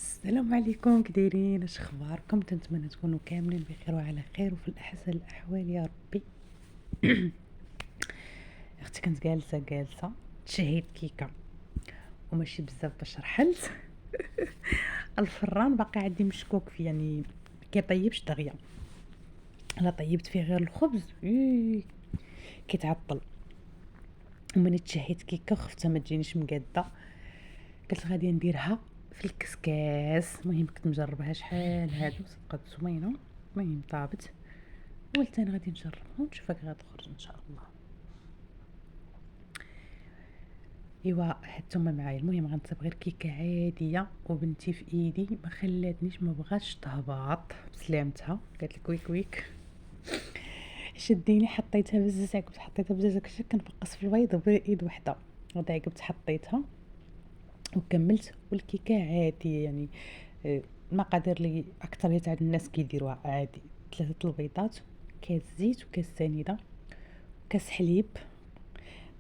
السلام عليكم، كي دايرين؟ اش اخباركم؟ تنتمنى تكونوا كاملين بخير وعلى خير وفي الاحسن الاحوال يا ربي. اختي كنت جالسه تشهيت كيكه وماشي بزاف باش رحلت. الفران باقي عندي مشكوك فيه، يعني كيطيبش دغيا. الا طيبت فيه غير الخبز كيتعطل. ومني تشهيت كيكه وخفتها ما تجينيش مقاده، قلت غادي نديرها في الكسكاس. المهم كنت مجربها شحال هادو، صدقات زوينه. المهم طابت، قلت انا غادي نجربها ونشوف كيف غتخرج ان شاء الله. ايوا هانتوما معايا. المهم غنصيب غير كيكه عاديه، وبنتي في ايدي ما خلاتنيش، ما بغاتش تهبط بسلامتها، قالت لك ويك ويك. شديني حطيتها بزاف، عقبت حطيتها بزاف، داكشي كنبقص في البيض بايد وحده، غدا عقبت حطيتها وكملت. والكيكه عاديه يعني، المقادير لي اكثريه تاع الناس كيديروها عادي: 3 البيضات، كاس زيت وكاس سنيده وكاس حليب.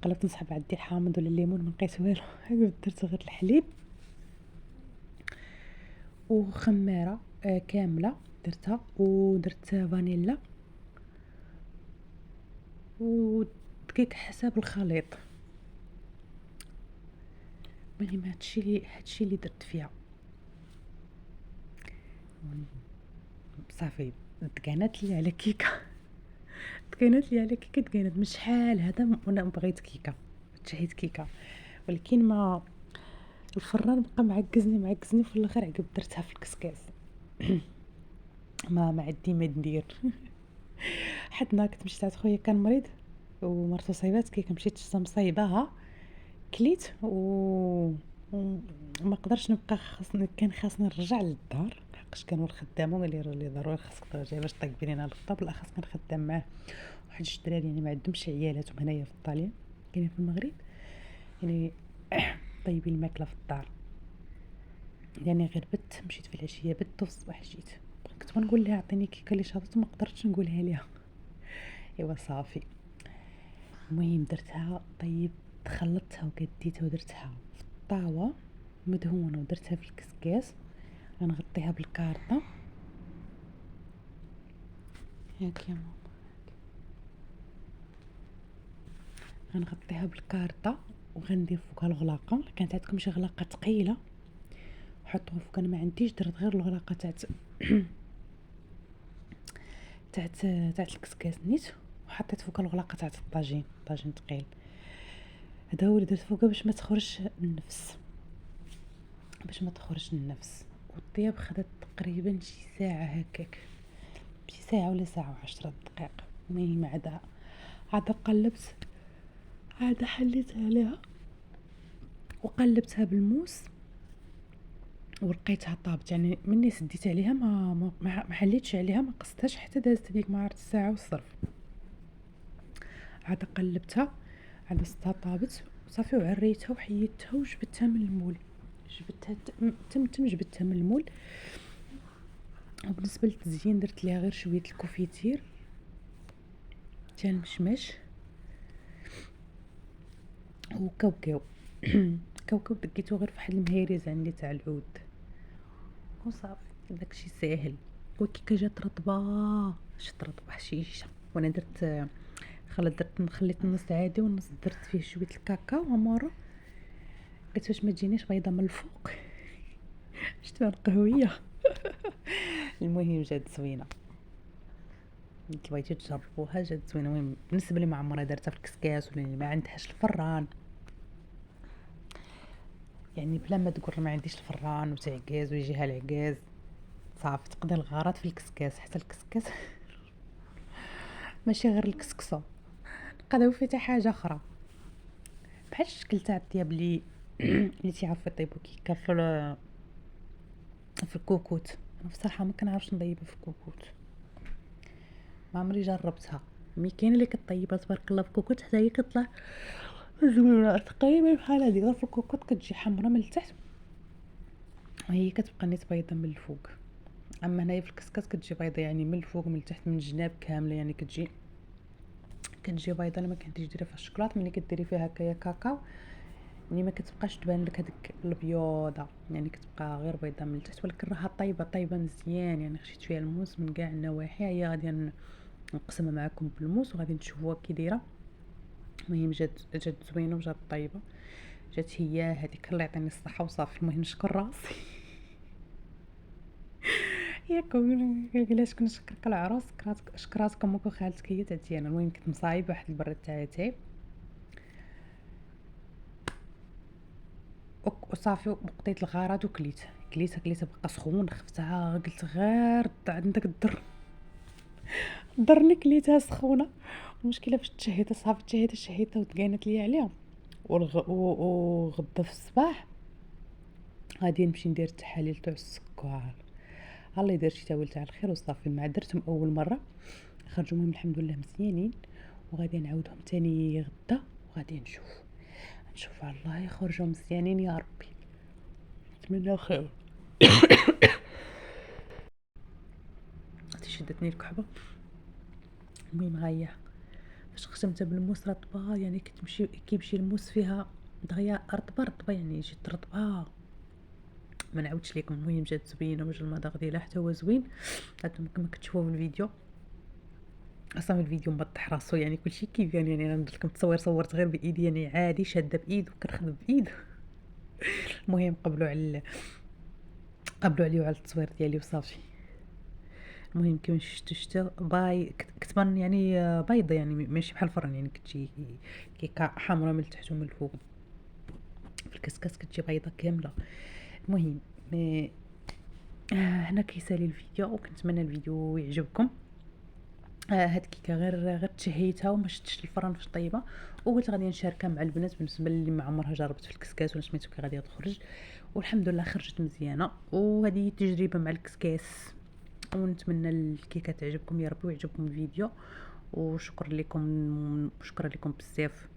قلبت نسحب عندي الحامض ولا الليمون، ما لقيت والو. درت غير الحليب وخميره كامله درتها، ودرت فانيلا ودقيق حسب الخليط. المهم هادشي اللي درت فيها. صافي تكانت لي على كيكه. تكانت من شحال هذا وانا بغيت كيكه، تشهيت كيكه، ولكن ما الفران بقى معكزني في الاخر، عقب درتها في الكسكاس. ما عندي ما ندير. حد نهار كنت مشيت عند خويا كان مريض ومرتو صايبات كيكه، مشيت شتا مصايباها كليت وما قدرش نبقى، كان خاصني نرجع للدار، حقاش كانوا الخدامه قال لي ضروري خاصك ترجعي باش طيبي لينا الفطور، بالاخص كان خدام معاه واحد جوج دراري يعني ما عندهمش عيالاتهم هنايا في ايطاليا، كاينين في المغرب يعني. طيبين الماكله في الدار. يعني غير بت مشيت في العشيه، بت وفي الصباح جيت. كنت بنقول لها عطيني كيكه اللي شاطت، ما قدرتش نقولها ليها. ايوا صافي. المهم درتها، طيب خلطتها وقديتها ودرتها في الطاوة مدهونة ودرتها في الكسكاس. غنغطيها بالكارطة، هاك يا ماما، غنغطيها بالكارطة وغندير فوقها الغلاقة. كانت عندكم شي غلاقة ثقيلة حطوها فوق، انا ما عنديش، درت غير الغلاقة تاعت الكسكاس نيت، وحطيت فوقها الغلاقة تاعت الطاجين ثقيل. هذا هو اللي درت فوقها باش ما تخرجش النفس. والطياب خدت تقريبا شي ساعة هكاك، شي ساعة ولا ساعة و10 دقائق. المهم عاد قلبت، عاد حليت عليها وقلبتها بالموس ولقيتها طابت. يعني مني سديت عليها ما حليتش عليها، ما قصتهاش حتى دازت هذيك ما عرفت الساعة والصرف. عاد قلبتها، عاد ستها طابت صافي، وعريتها وحيدتها وجبتها من المول. جبتها جبتها من المول. وبالنسبه للتزيين درت ليها غير شويه الكوفيتير تاع المشماش وكاوكاو. كاوكاو دقيتو غير فواحد المهيريز عندي تاع العود وصافي. داكشي ساهل. والكيكه جات رطبه، حشيشه. وانا درت خليت النص عادي والنص درت فيه شويه الكاكاو ومره، قلت باش ما تجينيش بيضه من الفوق. شتها القهويه. المهم جات زوينه، انت بغيتي تجربوها جات زوينه. المهم بالنسبه لي ما عمرها درتها في الكسكاس، ولا ما عندهاش الفران، يعني بلا ما تقول ما عنديش الفران وتعكاز ويجيها العكاز، صافي تقضي الغرض في الكسكاس. حتى الكسكاس ماشي غير الكسكسو، نقدروا فيه حتى حاجه اخرى بحال الشكل تاع الطياب اللي تيعرفوا يطيبوا كيكه في الكوكوت. انا بصراحه ما كنعرفش نطيبها في الكوكوت، ما عمري جربتها. مي كاين اللي كطيبها تبارك الله في الكوكوت حتى هي كطلع زوينه تقريبا بحال هادي، غير في الكوكوت كتجي حمرا من التحت وهي كتبقى نيت بيضه من الفوق. اما هنايا في الكسكاس كتجي بيضه، يعني من الفوق من التحت من الجناب كامله، يعني كتجي بيضه. لما كنتيش ديري فيها الشكلاط، ملي كديري فيها هكايا كاكاو يعني ما كتبقاش تبان لك هذيك البيوضه، يعني كتبقى غير بيضه من التحت، ولكن راها طايبه مزيان. يعني خشيت فيها الموس من كاع النواحي. هي غادي نقسمها معكم بالموس وغادي نشوفوها كي دايره. المهم جات زوينه وجات طيبه. جات هي هذيك، الله يعطيني الصحه وصافي. المهم نشكر راسي. ياك علاش كنا نشكرك العروس، شكراتك امك وخالتك هي تاعتي انا. المهم كنت مصايبه واحد البرد تاعتي وصافي، وقضيت الغرض كليتها بقى سخون. خفتها قلت غير عندك ضرني كليتها سخونه. المشكله فاش تشهيتها صافي، تشهيتها وتقانت لي عليها. وغدا في الصباح غادي نمشي ندير التحاليل تاع السكر. الله يدير شي تاويل تاع الخير وصافي. مع درتهم اول مره خرجوا منهم الحمد لله مزيانين، وغادي نعاودهم تاني غدا وغادي نشوف على الله يخرجوا مزيانين يا ربي. نتمنى خير. عرفتي شدتني الكحبه. المهم هيا فاش خشمتها بالموس رطبه، يعني كيمشي الموس فيها دغيا رطبه، يعني جات رطبه ما نعاودش لكم. المهم جات زوينه وجه المذاق ديالها حتى هو زوين. هانتوما كما كتشوفوا في الفيديو، اصلا الفيديو مبطح راسو، يعني كلشي كيف يعني انا ندير لكم التصوير صورت غير بايدي، يعني عادي شاده بايد وكنخدم بايد. المهم قبلوا عليه وعلى التصوير ديالي وصافي. المهم كيما شفتوا كتبان يعني بيضه، يعني ماشي بحال الفرن، يعني كتجي كيكه حمراء من التحت ومن الفوق. في الكسكاس كتجي بيضه كامله. المهم هنا كيسالي الفيديو، وكنتمنى الفيديو يعجبكم. هاد الكيكه غير تشهيتها وما شدتش الفرن فاش طيبه، وقلت غادي نشاركها مع البنات بالنسبه اللي ما عمرها جربت في الكسكاس ولا سميتو كي غادي تخرج. والحمد لله خرجت مزيانه. وهذه تجربه مع الكسكاس، ونتمنى الكيكه تعجبكم يا ربي ويعجبكم الفيديو. وشكرا لكم بزاف.